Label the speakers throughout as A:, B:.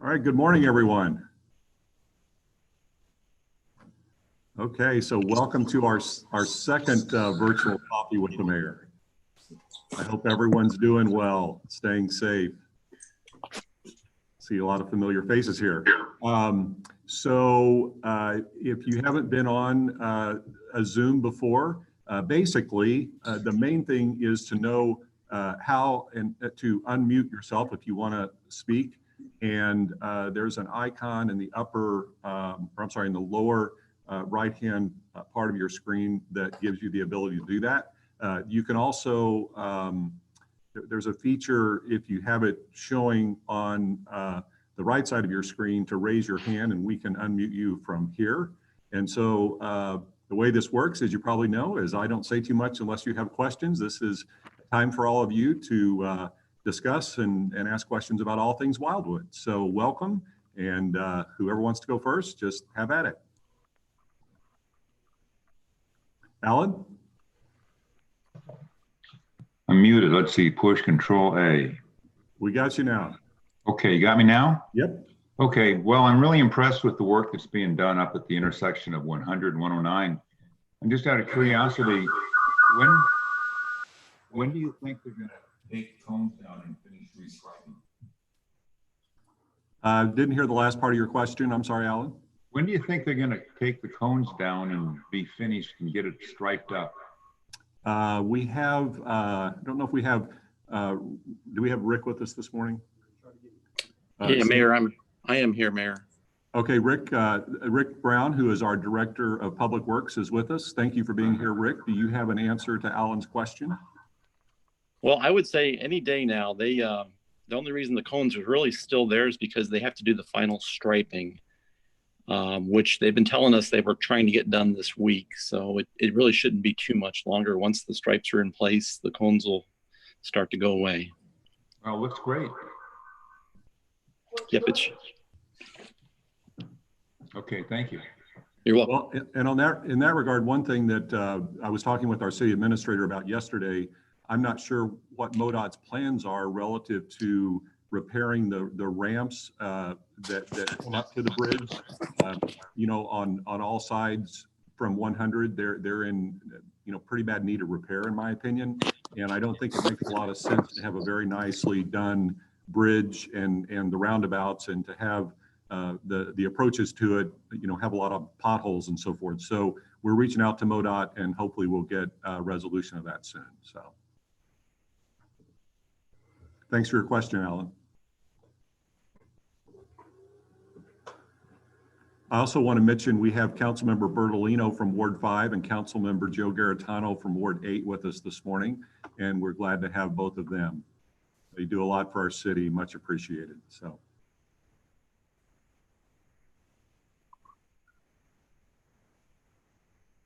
A: All right, good morning, everyone. Okay, so welcome to our second virtual coffee with the mayor. I hope everyone's doing well, staying safe. See a lot of familiar faces here. If you haven't been on a Zoom before, basically the main thing is to know how and to unmute yourself if you want to speak. And there's an icon in the in the lower right-hand part of your screen that gives you the ability to do that. You can also, there's a feature if you have it showing on the right side of your screen to raise your hand and we can unmute you from here. And so the way this works, as you probably know, is I don't say too much unless you have questions. This is time for all of you to discuss and ask questions about all things Wildwood. So welcome, and whoever wants to go first, just have at it. Alan?
B: I'm muted. Let's see, push Control A.
A: We got you now.
B: Okay, you got me now?
A: Yep.
B: Okay, well, I'm really impressed with the work that's being done up at the intersection of 100 and 109. And just out of curiosity, when do you think they're going to take cones down and finish restriping?
A: Didn't hear the last part of your question. I'm sorry, Alan.
B: When do you think they're going to take the cones down and be finished and get it striped up?
A: We have, I don't know if we have, do we have Rick with us this morning?
C: Yeah, Mayor, I am here, Mayor.
A: Okay, Rick Brown, who is our Director of Public Works, is with us. Thank you for being here, Rick. Do you have an answer to Alan's question?
C: Well, I would say any day now. The only reason the cones are really still there is because they have to do the final striping, which they've been telling us they were trying to get done this week. So it really shouldn't be too much longer. Once the stripes are in place, the cones will start to go away.
B: Well, looks great.
C: Yep,
B: Okay, thank you.
C: You're welcome.
A: Well, and in that regard, one thing that I was talking with our city administrator about yesterday, I'm not sure what MoDOT's plans are relative to repairing the ramps that come up to the bridge. On all sides from 100, they're in pretty bad need of repair, in my opinion. And I don't think it makes a lot of sense to have a very nicely done bridge and the roundabouts, and to have the approaches to it, have a lot of potholes and so forth. So we're reaching out to MoDOT, and hopefully we'll get a resolution of that soon. So thanks for your question, Alan. I also want to mention we have Councilmember Bertolino from Ward 5 and Councilmember Joe Garitano from Ward 8 with us this morning, and we're glad to have both of them. They do a lot for our city, much appreciated. So.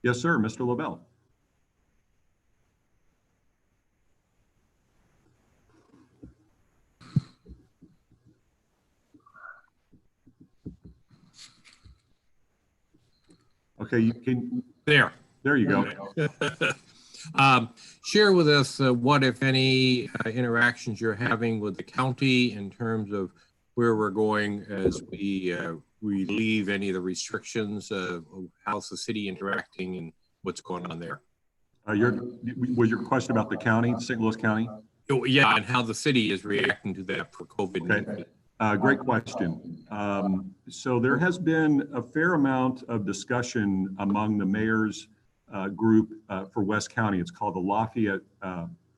A: Yes, sir, Mr. LaBelle. Okay, you can.
D: There
A: you go.
D: Share with us what, if any, interactions you're having with the county in terms of where we're going as we relieve any of the restrictions. How's the city interacting and what's going on there?
A: Was your question about the county, St. Louis County?
D: Oh, yeah, and how the city is reacting to that for COVID-19.
A: Okay. Great question. So there has been a fair amount of discussion among the mayor's group for West County. It's called the Lafayette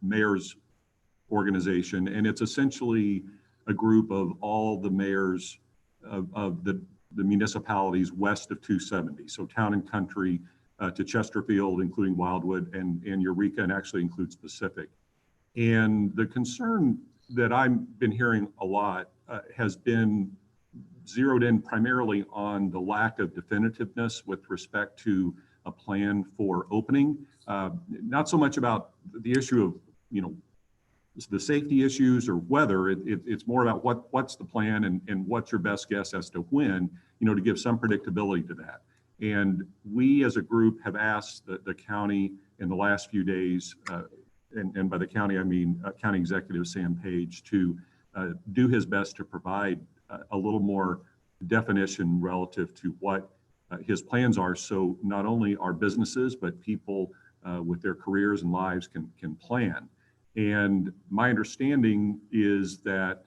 A: Mayors Organization, and it's essentially a group of all the mayors of the municipalities west of 270. So town and country to Chesterfield, including Wildwood, and Eureka, and actually includes Pacific. And the concern that I've been hearing a lot has been zeroed in primarily on the lack of definitiveness with respect to a plan for opening. Not so much about the issue of, the safety issues or whether it's more about what's the plan and what's your best guess as to when, to give some predictability to that. And we as a group have asked the county in the last few days, and by the county, I mean County Executive Sam Page, to do his best to provide a little more definition relative to what his plans are. So not only our businesses, but people with their careers and lives can plan. And my understanding is that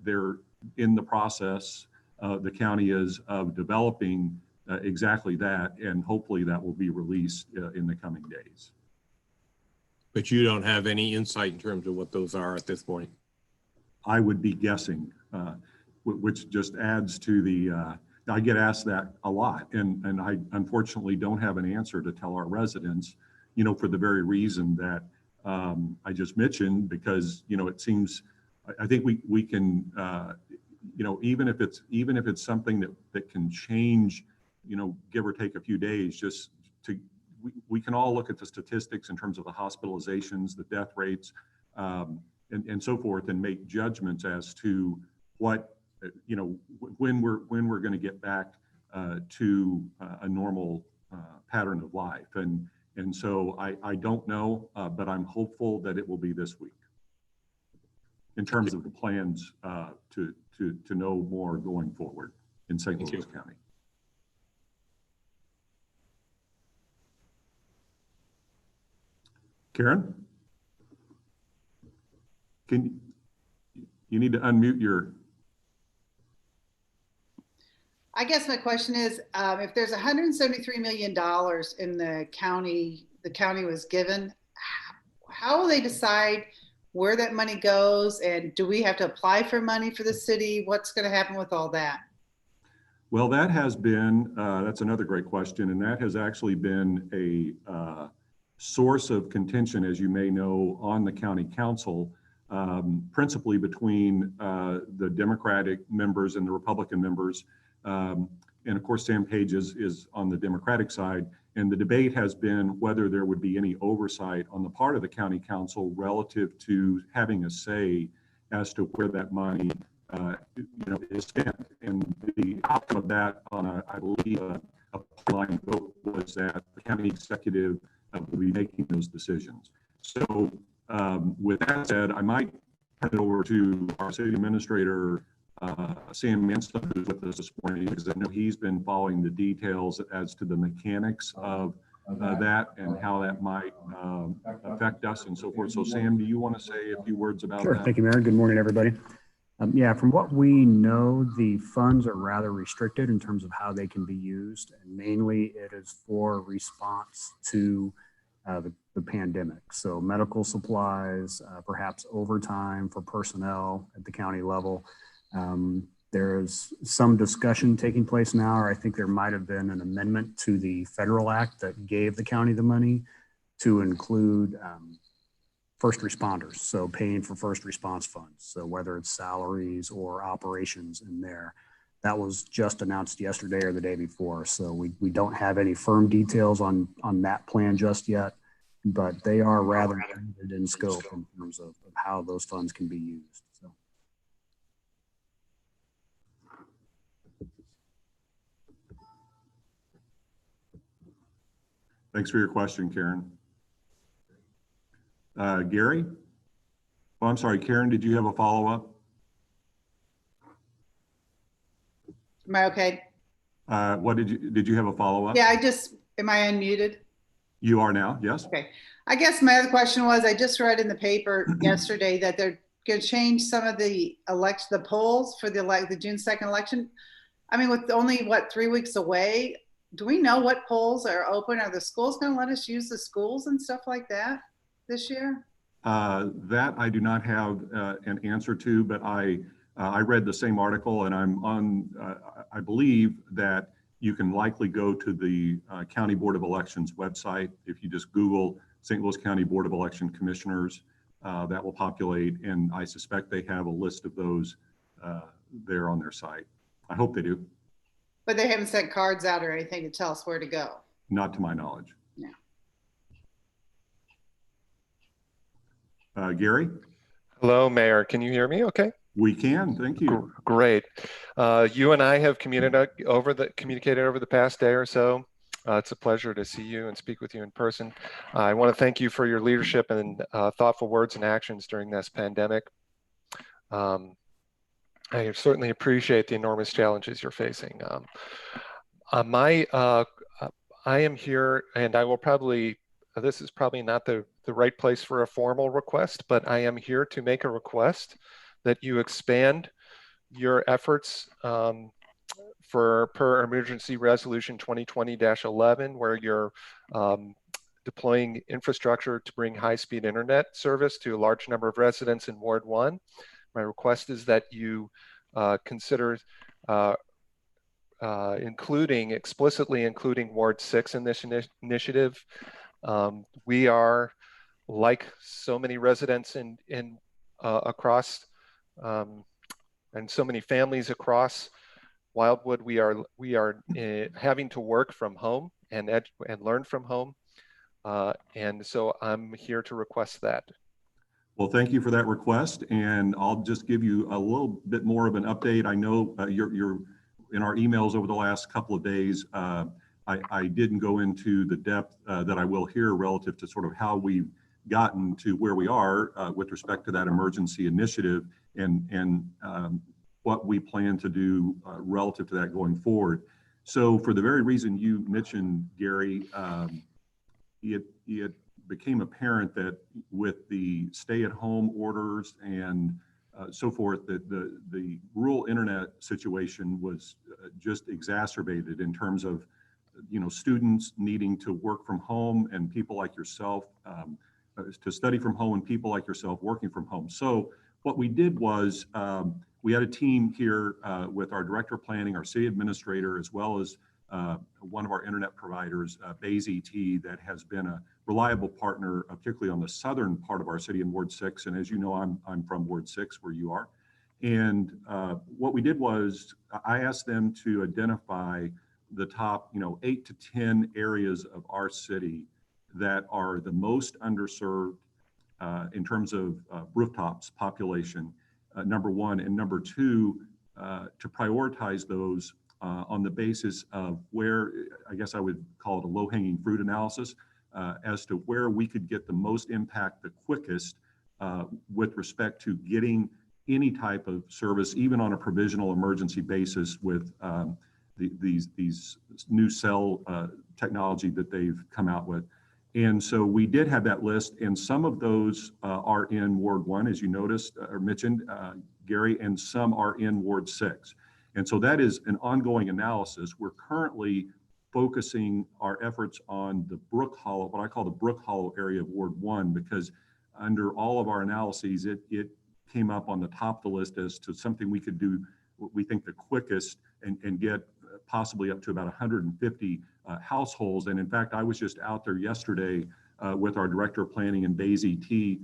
A: they're in the process, the county is, of developing exactly that, and hopefully that will be released in the coming days.
D: But you don't have any insight in terms of what those are at this point?
A: I would be guessing, which just adds to the, I get asked that a lot, and I unfortunately don't have an answer to tell our residents, for the very reason that I just mentioned, because, it seems, I think we can, even if it's something that can change, give or take a few days, just to, we can all look at the statistics in terms of the hospitalizations, the death rates, and so forth, and make judgments as to what, when we're going to get back to a normal pattern of life. And so I don't know, but I'm hopeful that it will be this week in terms of the plans to know more going forward in St. Louis County. Karen? You need to unmute your.
E: I guess my question is, if there's $173 million in the county was given, how will they decide where that money goes? And do we have to apply for money for the city? What's going to happen with all that?
A: Well, that has been, that's another great question. And that has actually been a source of contention, as you may know, on the county council, principally between the Democratic members and the Republican members. And of course, Sam Page is on the Democratic side. And the debate has been whether there would be any oversight on the part of the county council relative to having a say as to where that money is spent. And the outcome of that on I believe, a line vote was that the county executive will be making those decisions. So with that said, I might turn it over to our city administrator, Sam Manson, who's with us this morning, because I know he's been following the details as to the mechanics of that and how that might affect us and so forth. So Sam, do you want to say a few words about
F: Sure.
A: that?
F: Thank you, Mayor. Good morning, everybody. Yeah, from what we know, the funds are rather restricted in terms of how they can be used. And mainly it is for response to the pandemic. So medical supplies, perhaps overtime for personnel at the county level. There's some discussion taking place now, or I think there might have been an amendment to the federal act that gave the county the money to include first responders. So paying for first response funds. So whether it's salaries or operations in there, that was just announced yesterday or the day before. So we don't have any firm details on that plan just yet, but they are rather limited in scope in terms of how those funds can be used. So.
A: Thanks for your question, Karen. Gary? Oh, I'm sorry, Karen, did you have a follow-up?
E: Am I okay?
A: What did you have a follow-up?
E: Yeah, am I unmuted?
A: You are now, yes?
E: Okay. I guess my other question was, I just read in the paper yesterday that they're going to change some of the polls for the June 2nd election. I mean, with only 3 weeks away, do we know what polls are open? Are the schools going to let us use the schools and stuff like that this year?
A: That I do not have an answer to, but I read the same article, and I'm on, I believe that you can likely go to the County Board of Elections website. If you just Google St. Louis County Board of Election Commissioners, that will populate, and I suspect they have a list of those there on their site. I hope they do.
E: But they haven't sent cards out or anything to tell us where to go.
A: Not to my knowledge. Yeah. Gary?
G: Hello, Mayor. Can you hear me okay?
A: We can, thank you.
G: Great. You and I have communicated over the past day or so. It's a pleasure to see you and speak with you in person. I want to thank you for your leadership and thoughtful words and actions during this pandemic. I certainly appreciate the enormous challenges you're facing. I am here, and I will probably, this is probably not the right place for a formal request, but I am here to make a request that you expand your efforts per Emergency Resolution 2020-11, where you're deploying infrastructure to bring high-speed internet service to a large number of residents in Ward 1. My request is that you consider explicitly including Ward 6 in this initiative. We are, like so many residents across and so many families across Wildwood, we are having to work from home and learn from home. And so I'm here to request that.
A: Well, thank you for that request, and I'll just give you a little bit more of an update. I know you're in our emails over the last couple of days. I didn't go into the depth that I will here relative to sort of how we've gotten to where we are with respect to that emergency initiative and what we plan to do relative to that going forward. So for the very reason you mentioned, Gary, it became apparent that with the stay-at-home orders and so forth, that the rural internet situation was just exacerbated in terms of, students needing to work from home and people like yourself to study from home and people like yourself working from home. So what we did was we had a team here with our director of planning, our city administrator, as well as one of our internet providers, Bays ET, that has been a reliable partner, particularly on the southern part of our city in Ward 6. And as you know, I'm from Ward 6, where you are. And what we did was I asked them to identify the top, 8 to 10 areas of our city that are the most underserved in terms of rooftops population, number one, and number two, to prioritize those on the basis of where, I guess I would call it a low-hanging fruit analysis, as to where we could get the most impact the quickest with respect to getting any type of service, even on a provisional emergency basis with these new cell technology that they've come out with. And so we did have that list, and some of those are in Ward 1, as you noticed or mentioned, Gary, and some are in Ward 6. And so that is an ongoing analysis. We're currently focusing our efforts on the Brook Hollow, what I call the Brook Hollow area of Ward 1, because under all of our analyses, it came up on the top of the list as to something we could do, what we think the quickest, and get possibly up to about 150 households. And in fact, I was just out there yesterday with our director of planning and Bays ET,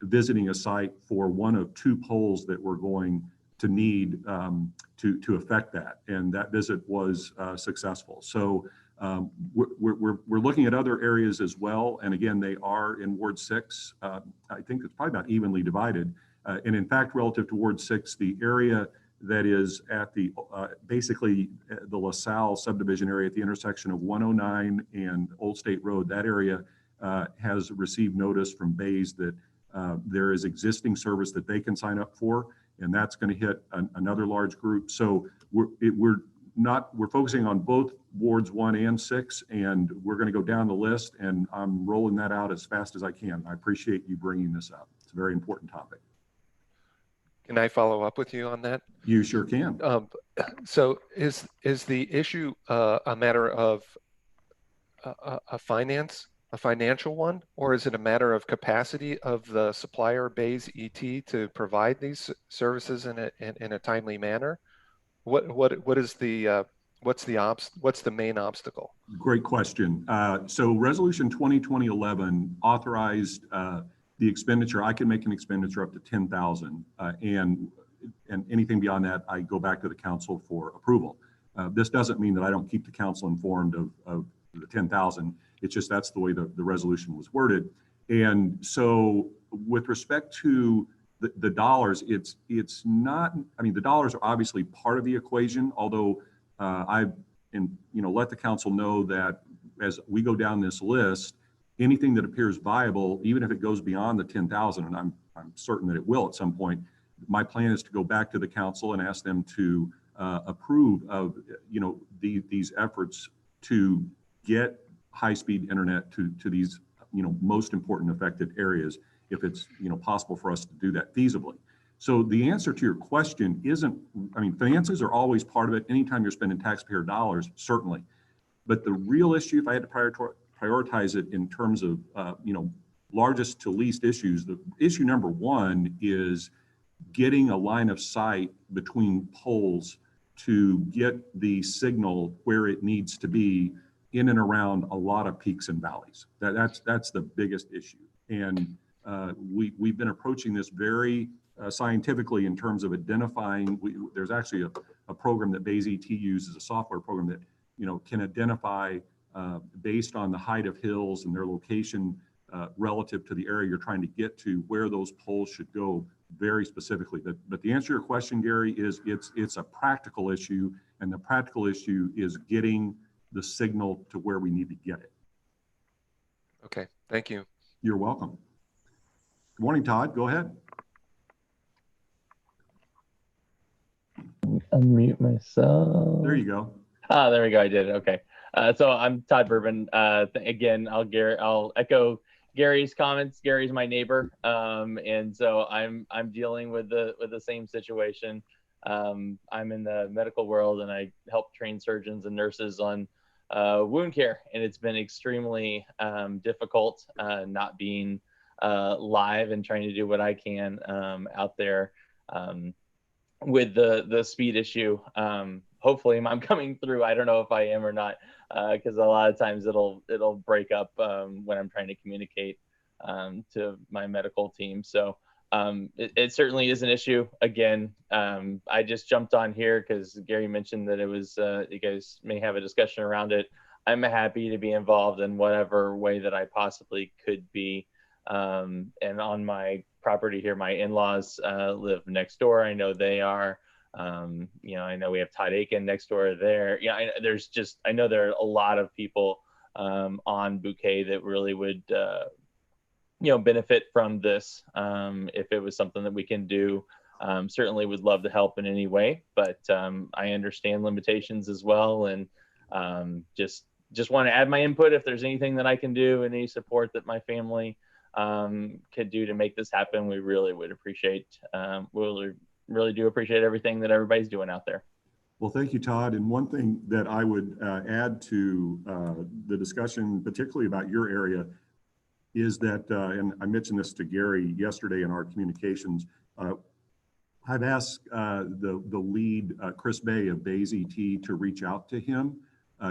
A: visiting a site for one of 2 poles that we're going to need to affect that. And that visit was successful. So we're looking at other areas as well. And again, they are in Ward 6. I think it's probably about evenly divided. And in fact, relative to Ward 6, the area that is at the basically the LaSalle subdivision area at the intersection of 109 and Old State Road, that area has received notice from Bays that there is existing service that they can sign up for, and that's going to hit another large group. So we're focusing on both wards 1 and 6, and we're going to go down the list, and I'm rolling that out as fast as I can. I appreciate you bringing this up. It's a very important topic.
G: Can I follow up with you on that?
A: You sure can.
G: So is the issue a matter of a financial one, or is it a matter of capacity of the supplier Bays ET to provide these services in a timely manner? What's the main obstacle?
A: Great question. So Resolution 2020-11 authorized the expenditure. I can make an expenditure up to $10,000, and anything beyond that, I go back to the council for approval. This doesn't mean that I don't keep the council informed of the $10,000. It's just that's the way the resolution was worded. And so with respect to the dollars, it's not, I mean, the dollars are obviously part of the equation, although I've let the council know that as we go down this list, anything that appears viable, even if it goes beyond the 10,000, and I'm certain that it will at some point, my plan is to go back to the council and ask them to approve of, these efforts to get high-speed internet to these, most important affected areas, if it's, possible for us to do that feasibly. So the answer to your question isn't, finances are always part of it. Anytime you're spending taxpayer dollars, certainly. But the real issue, if I had to prioritize it in terms of, largest to least issues, the issue number one is getting a line of sight between poles to get the signal where it needs to be in and around a lot of peaks and valleys. That's the biggest issue. And we've been approaching this very scientifically in terms of identifying. There's actually a program that Bayes ET uses, a software program that can identify based on the height of hills and their location relative to the area you're trying to get to, where those poles should go very specifically. But the answer to your question, Gary, is it's a practical issue, and the practical issue is getting the signal to where we need to get it.
G: Okay, thank you.
A: You're welcome. Good morning, Todd. Go ahead.
H: Unmute myself.
A: There you go.
H: Ah, there we go. I did it. Okay. So I'm Todd Bourbon. Again, I'll echo Gary's comments. Gary's my neighbor, and so I'm dealing with the same situation. I'm in the medical world, and I help train surgeons and nurses on wound care, and it's been extremely difficult not being live and trying to do what I can out there with the speed issue. Hopefully I'm coming through. I don't know if I am or not, because a lot of times it'll break up when I'm trying to communicate to my medical team. So it certainly is an issue. Again, I just jumped on here because Gary mentioned that it was, you guys may have a discussion around it. I'm happy to be involved in whatever way that I possibly could be. And on my property here, my in-laws live next door. I know they are. I know we have Todd Aiken next door there. I know there are a lot of people on Bouquet that really would, benefit from this if it was something that we can do. Certainly would love to help in any way, but I understand limitations as well, and just want to add my input if there's anything that I can do and any support that my family could do to make this happen. We really would appreciate. We'll really do appreciate everything that everybody's doing out there.
A: Well, thank you, Todd. And one thing that I would add to the discussion, particularly about your area, is that, and I mentioned this to Gary yesterday in our communications, I've asked the lead, Chris Bay of Bayes ET, to reach out to him,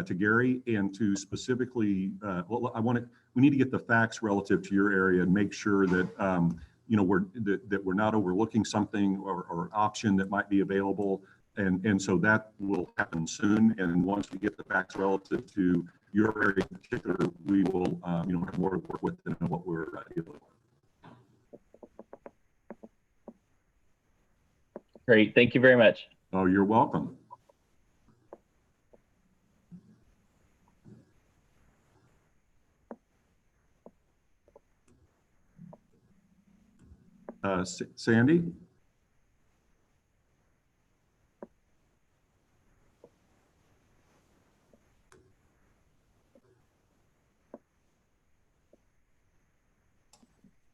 A: to Gary, and to specifically, we need to get the facts relative to your area and make sure that we're not overlooking something or option that might be available. And so that will happen soon. And once we get the facts relative to your area in particular, we will, have more to work with than what we're dealing with.
H: Great. Thank you very much.
A: Oh, you're welcome. Sandy?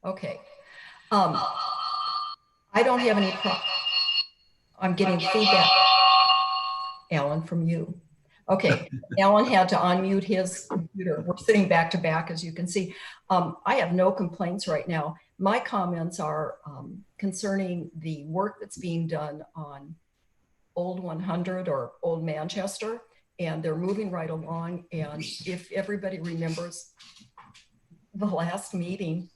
I: Okay. I don't have any problem. I'm getting feedback, Alan, from you. Okay, Alan had to unmute his computer. We're sitting back to back, as you can see. I have no complaints right now. My comments are concerning the work that's being done on Old 100 or Old Manchester, and they're moving right along. And if everybody remembers the last meeting,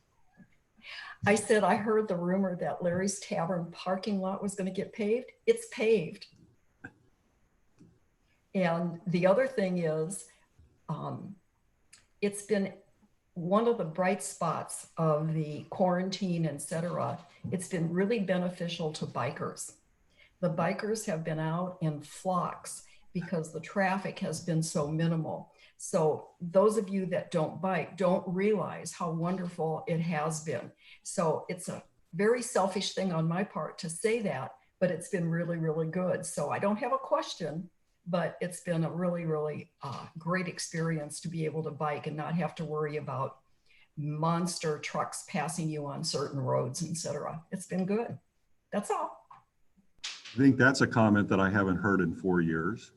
I: I said I heard the rumor that Larry's Tavern parking lot was going to get paved. It's paved. And the other thing is, it's been one of the bright spots of the quarantine, et cetera. It's been really beneficial to bikers. The bikers have been out in flocks because the traffic has been so minimal. So those of you that don't bike don't realize how wonderful it has been. So it's a very selfish thing on my part to say that, but it's been really, really good. So I don't have a question, but it's been a really, really great experience to be able to bike and not have to worry about monster trucks passing you on certain roads, etc. It's been good. That's all.
A: I think that's a comment that I haven't heard in 4 years.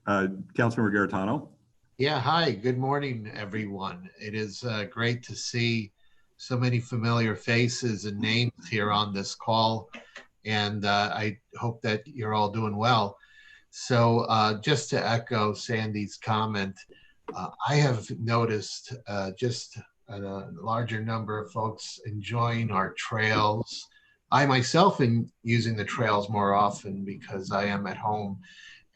A: Councilmember Garetano.
J: Yeah, hi, good morning, everyone. It is great to see so many familiar faces and names here on this call, and I hope that you're all doing well. So just to echo Sandy's comment, I have noticed just a larger number of folks enjoying our trails. I myself am using the trails more often because I am at home.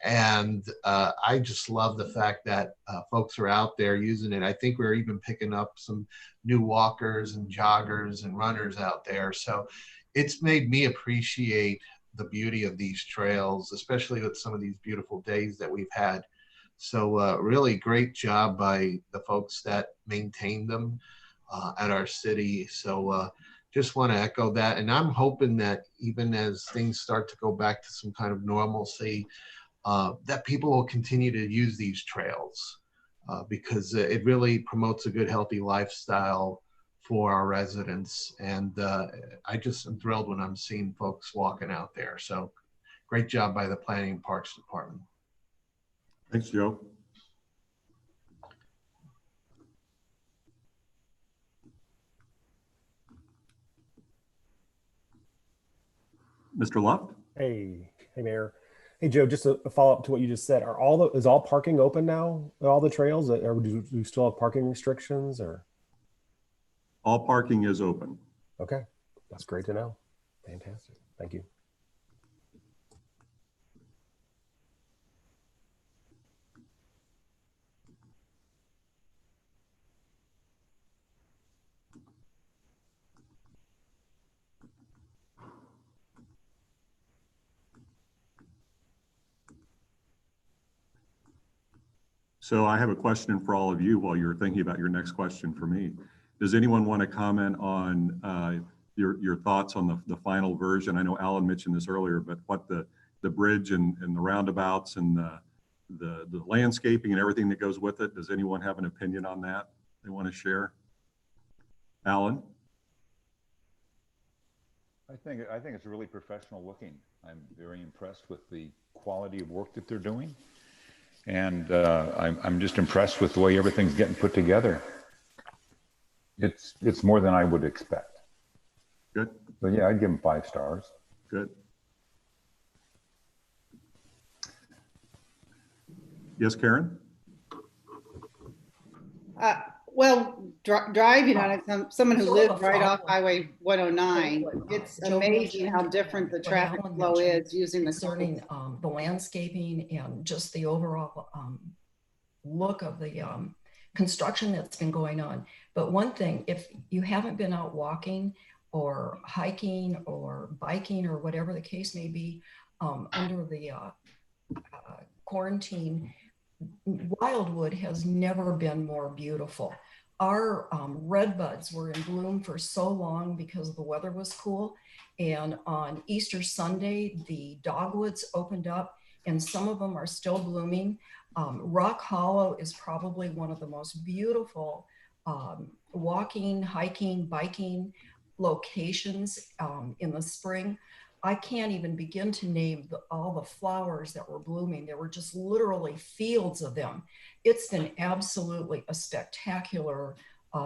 J: And I just love the fact that folks are out there using it. I think we're even picking up some new walkers and joggers and runners out there. So it's made me appreciate the beauty of these trails, especially with some of these beautiful days that we've had. So really great job by the folks that maintain them at our city. So just want to echo that. And I'm hoping that even as things start to go back to some kind of normalcy, that people will continue to use these trails because it really promotes a good, healthy lifestyle for our residents. And I just am thrilled when I'm seeing folks walking out there. So great job by the Planning and Parks Department.
A: Thanks, Joe. Mr. Luft?
K: Hey, Mayor. Hey, Joe, just a follow-up to what you just said. Is all parking open now at all the trails, or do we still have parking restrictions, or?
A: All parking is open.
K: Okay, that's great to know. Fantastic. Thank you.
A: So I have a question for all of you while you're thinking about your next question for me. Does anyone want to comment on your thoughts on the final version? I know Alan mentioned this earlier, but what the bridge and the roundabouts and the landscaping and everything that goes with it, does anyone have an opinion on that they want to share? Alan?
B: I think it's really professional looking. I'm very impressed with the quality of work that they're doing. And I'm just impressed with the way everything's getting put together. It's more than I would expect.
A: Good.
B: But yeah, I'd give them 5 stars.
A: Good. Yes, Karen?
E: Well, driving on it, someone who lived right off Highway 109, it's amazing how different the traffic flow is using the
I: concerning the landscaping and just the overall look of the construction that's been going on. But one thing, if you haven't been out walking or hiking or biking or whatever the case may be under the quarantine, Wildwood has never been more beautiful. Our redbuds were in bloom for so long because the weather was cool. And on Easter Sunday, the dogwoods opened up and some of them are still blooming. Rock Hollow is probably one of the most beautiful walking, hiking, biking locations in the spring. I can't even begin to name all the flowers that were blooming. There were just literally fields of them. It's been absolutely a spectacular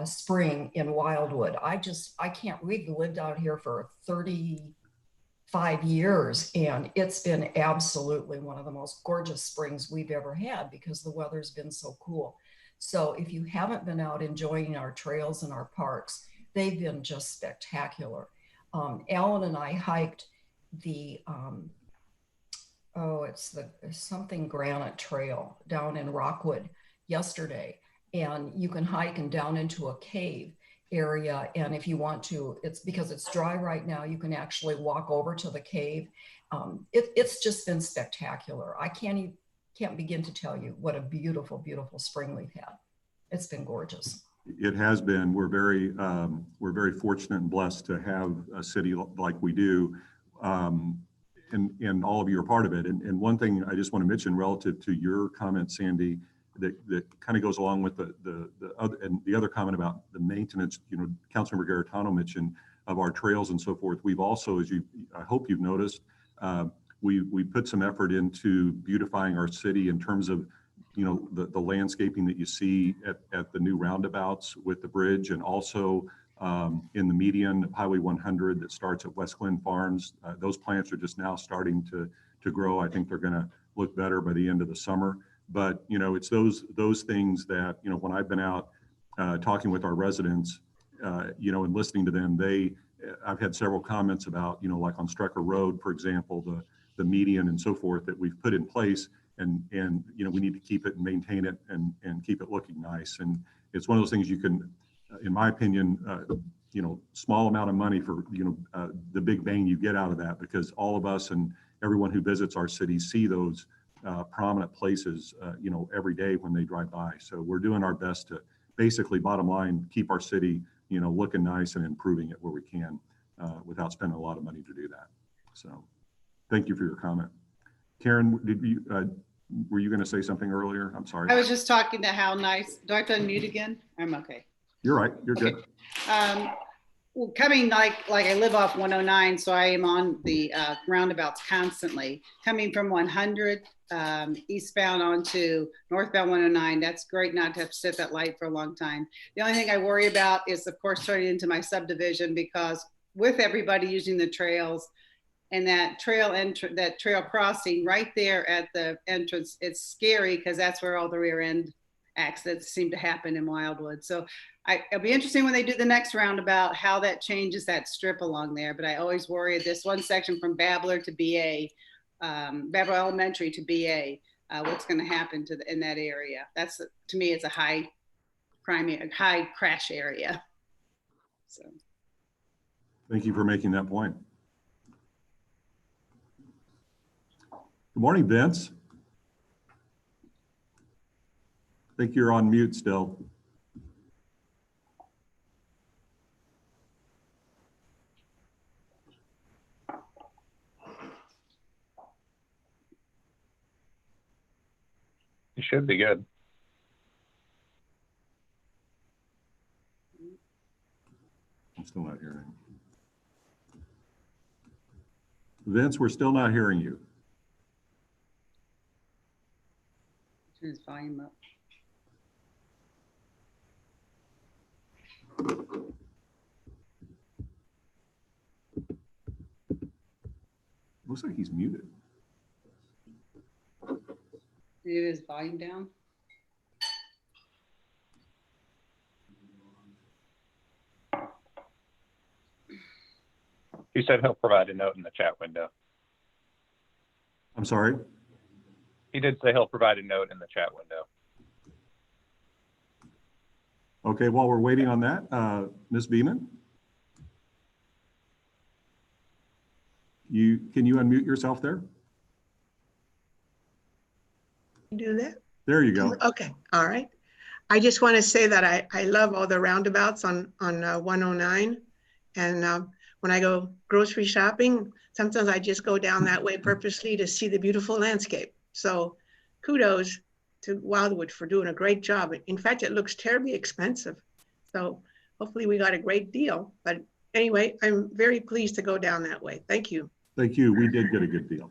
I: spring in Wildwood. I can't, we've lived out here for 35 years and it's been absolutely one of the most gorgeous springs we've ever had because the weather's been so cool. So if you haven't been out enjoying our trails and our parks, they've been just spectacular. Alan and I hiked the it's the something granite trail down in Rockwood yesterday, and you can hike and down into a cave area, and if you want to, it's because it's dry right now, you can actually walk over to the cave. It's just been spectacular. I can't can't begin to tell you what a beautiful, beautiful spring we've had. It's been gorgeous.
A: It has been. We're very fortunate and blessed to have a city like we do, and all of you are part of it. And one thing I just want to mention relative to your comment, Sandy, that kind of goes along with the other comment about the maintenance. You know, Councilmember Garetano mentioned of our trails and so forth. We've also, I hope you've noticed, we put some effort into beautifying our city in terms of, you know, the landscaping that you see at the new roundabouts with the bridge, and also in the median of Highway 100 that starts at West Glen Farms. Those plants are just now starting to grow. I think they're going to look better by the end of the summer. But, you know, it's those things that, you know, when I've been out talking with our residents, you know, and listening to them, I've had several comments about, you know, like on Strecker Road, for example, the median and so forth that we've put in place. And you know, we need to keep it and maintain it and keep it looking nice. And it's one of those things you can, in my opinion, you know, small amount of money for, you know, the big bang you get out of that, because all of us and everyone who visits our city see those prominent places, you know, every day when they drive by. So we're doing our best to basically, bottom line, keep our city, you know, looking nice and improving it where we can without spending a lot of money to do that. So thank you for your comment. Karen, were you going to say something earlier? I'm sorry.
E: I was just talking to how nice. Do I have to unmute again? I'm okay.
A: You're right. You're
E: okay.
A: Good.
E: Well, coming like I live off 109, so I am on the roundabouts constantly. Coming from 100 eastbound onto northbound 109, that's great not to have to sit at that light for a long time. The only thing I worry about is, of course, turning into my subdivision, because with everybody using the trails, and that trail crossing right there at the entrance, it's scary because that's where all the rear end accidents seem to happen in Wildwood. So it'll be interesting when they do the next roundabout, how that changes that strip along there. But I always worry this one section from Babbler to BA, Babbler Elementary to BA, what's going to happen in that area. That's, to me, it's a high crime, high crash area. So.
A: Thank you for making that point. Good morning, Vince. I think you're on mute still.
L: You should be good.
A: I'm still not hearing. Vince, we're still not hearing you.
E: Turn his volume up.
A: Looks like he's muted.
E: Maybe his volume down.
L: He said he'll provide a note in the chat window.
A: I'm sorry?
L: He did say he'll provide a note in the chat window.
A: Okay, while we're waiting on that, Ms. Beeman? Can you unmute yourself there?
M: Do that?
A: There you go.
M: Okay, all right. I just want to say that I love all the roundabouts on 109. And when I go grocery shopping, sometimes I just go down that way purposely to see the beautiful landscape. So kudos to Wildwood for doing a great job. In fact, it looks terribly expensive. So hopefully we got a great deal. But anyway, I'm very pleased to go down that way. Thank you.
A: Thank you. We did get a good deal.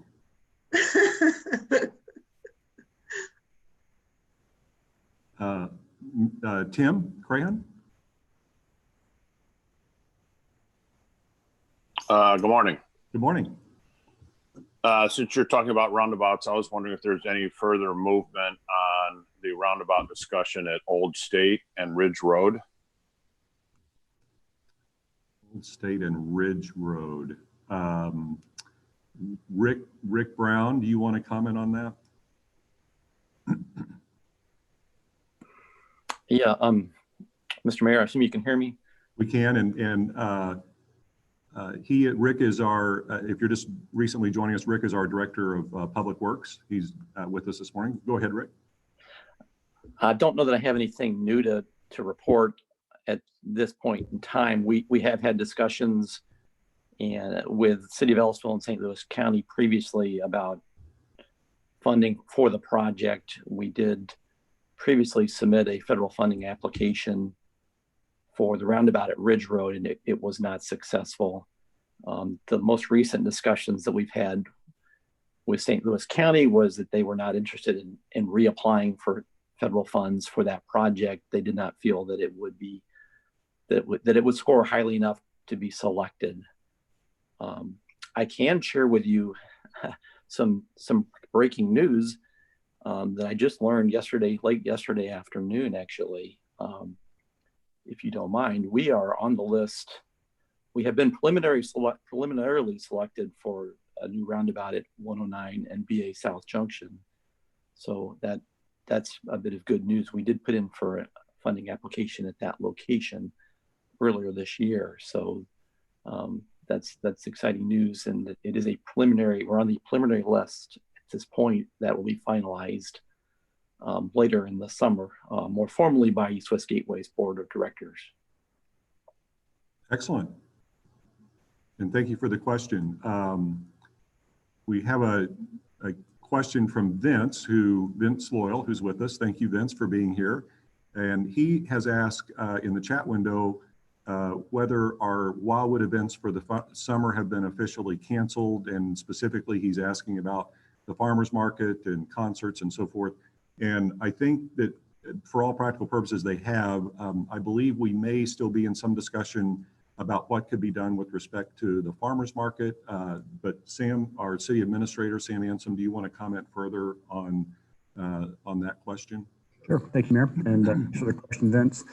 A: Tim Crahan?
N: Good morning.
A: Good morning.
N: Since you're talking about roundabouts, I was wondering if there's any further movement on the roundabout discussion at Old State and Ridge Road.
A: Old State and Ridge Road. Rick Brown, do you want to comment on that?
C: Yeah, Mr. Mayor, I assume you can hear me.
A: We can, and Rick is our, if you're just recently joining us, Rick is our Director of Public Works. He's with us this morning. Go ahead, Rick.
C: I don't know that I have anything new to report at this point in time. We have had discussions with City of Ellisville and St. Louis County previously about funding for the project. We did previously submit a federal funding application for the roundabout at Ridge Road, and it was not successful. The most recent discussions that we've had with St. Louis County was that they were not interested in reapplying for federal funds for that project. They did not feel that it would be that it would score highly enough to be selected. I can share with you some breaking news that I just learned late yesterday afternoon, actually. If you don't mind, we are on the list. We have been preliminarily selected for a new roundabout at 109 and BA South Junction. So that's a bit of good news. We did put in for a funding application at that location earlier this year. So that's exciting news, and it is a preliminary. We're on the preliminary list at this point. That will be finalized later in the summer, more formally by East West Gateway's Board of Directors.
A: Excellent. And thank you for the question. We have a question from Vince Loyal, who's with us. Thank you, Vince, for being here. And he has asked in the chat window whether our Wildwood events for the summer have been officially canceled. And specifically, he's asking about the farmers market and concerts and so forth. And I think that for all practical purposes, they have. I believe we may still be in some discussion about what could be done with respect to the farmers market. But Sam, our city administrator, Sam Ansom, do you want to comment further on that question?
F: Sure, thank you, Mayor. And for the question, Vince,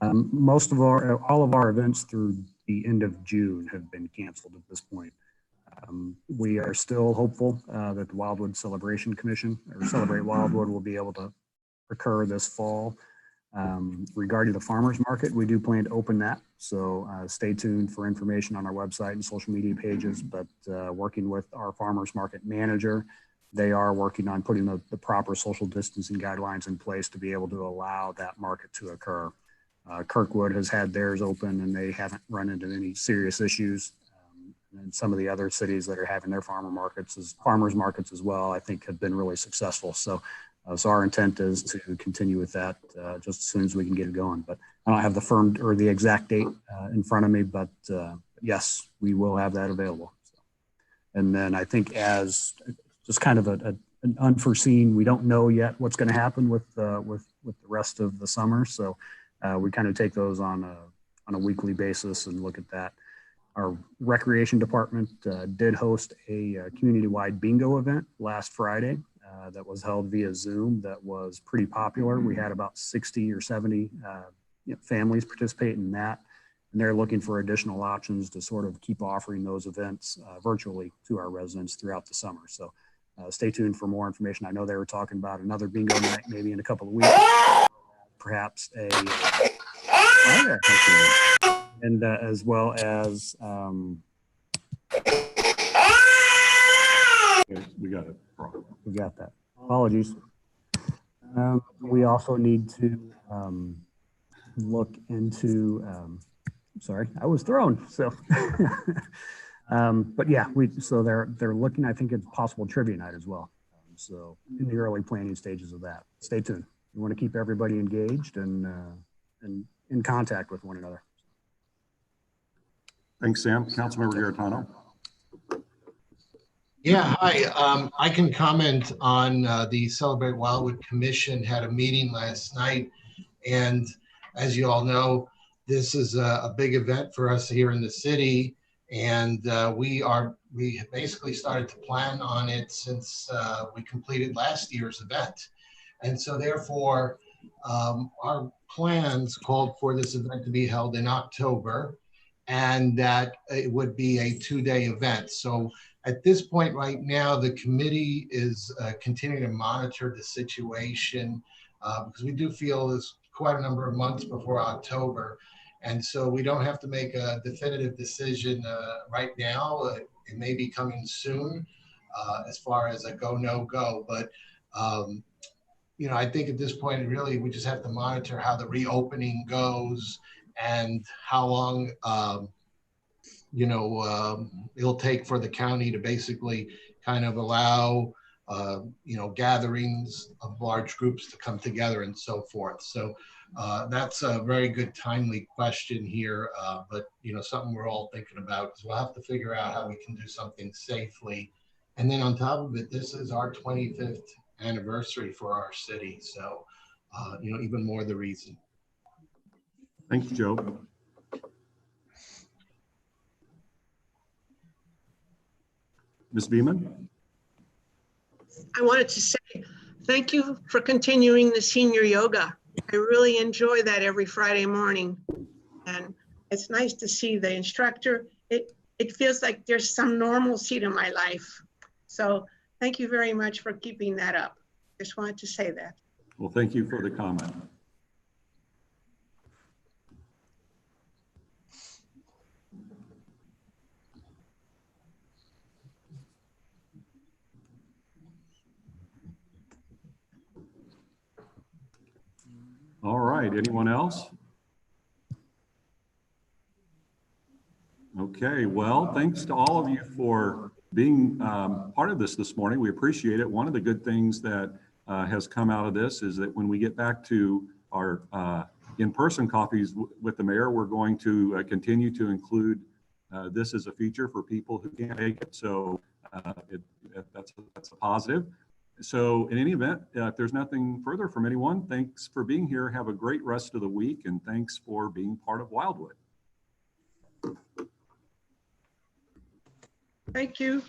F: all of our events through the end of June have been canceled at this point. We are still hopeful that the Wildwood Celebration Commission, or Celebrate Wildwood, will be able to occur this fall. Regarding the farmers market, we do plan to open that. So stay tuned for information on our website and social media pages, but working with our farmers market manager, they are working on putting the proper social distancing guidelines in place to be able to allow that market to occur. Kirkwood has had theirs open and they haven't run into any serious issues. And some of the other cities that are having their farmers markets as well, I think have been really successful. So our intent is to continue with that just as soon as we can get it going. But I don't have the firm or the exact date in front of me, but yes, we will have that available. So, and then I think as just kind of an unforeseen, we don't know yet what's going to happen with the rest of the summer. So we kind of take those on a weekly basis and look at that. Our recreation department did host a community-wide bingo event last Friday that was held via Zoom. That was pretty popular. We had about 60 or 70 families participate in that, and they're looking for additional options to sort of keep offering those events virtually to our residents throughout the summer. So stay tuned for more information. I know they were talking about another bingo night maybe in a couple of weeks, perhaps and as well as
A: we got it.
F: We got that. Apologies. We also need to look into. Sorry, I was thrown. So, but yeah, so they're looking. I think it's possible trivia night as well. So in the early planning stages of that. Stay tuned. We want to keep everybody engaged and in contact with one another.
A: Thanks, Sam. Councilmember Garitano.
J: Yeah, hi. I can comment on the Celebrate Wildwood Commission had a meeting last night. And as you all know, this is a big event for us here in the city. And we basically started to plan on it since we completed last year's event. And so therefore, our plans called for this event to be held in October, and that it would be a 2-day event. So at this point right now, the committee is continuing to monitor the situation because we do feel there's quite a number of months before October. And so we don't have to make a definitive decision right now. It may be coming soon as far as a go, no go. But, you know, I think at this point, really, we just have to monitor how the reopening goes and how long, you know, it'll take for the county to basically kind of allow, you know, gatherings of large groups to come together and so forth. So that's a very good, timely question here, but, you know, something we're all thinking about, because we'll have to figure out how we can do something safely. And then on top of it, this is our 25th anniversary for our city. So, you know, even more the reason.
A: Thanks, Joe. Ms. Beeman?
M: I wanted to say thank you for continuing the senior yoga. I really enjoy that every Friday morning. And it's nice to see the instructor. It feels like there's some normalcy to my life. So thank you very much for keeping that up. Just wanted to say that.
A: Well, thank you for the comment. All right, anyone else? Okay, well, thanks to all of you for being part of this morning. We appreciate it. One of the good things that has come out of this is that when we get back to our in-person coffees with the mayor, we're going to continue to include this as a feature for people who can't make it. So that's a positive. So in any event, if there's nothing further from anyone, thanks for being here. Have a great rest of the week, and thanks for being part of Wildwood.
M: Thank you.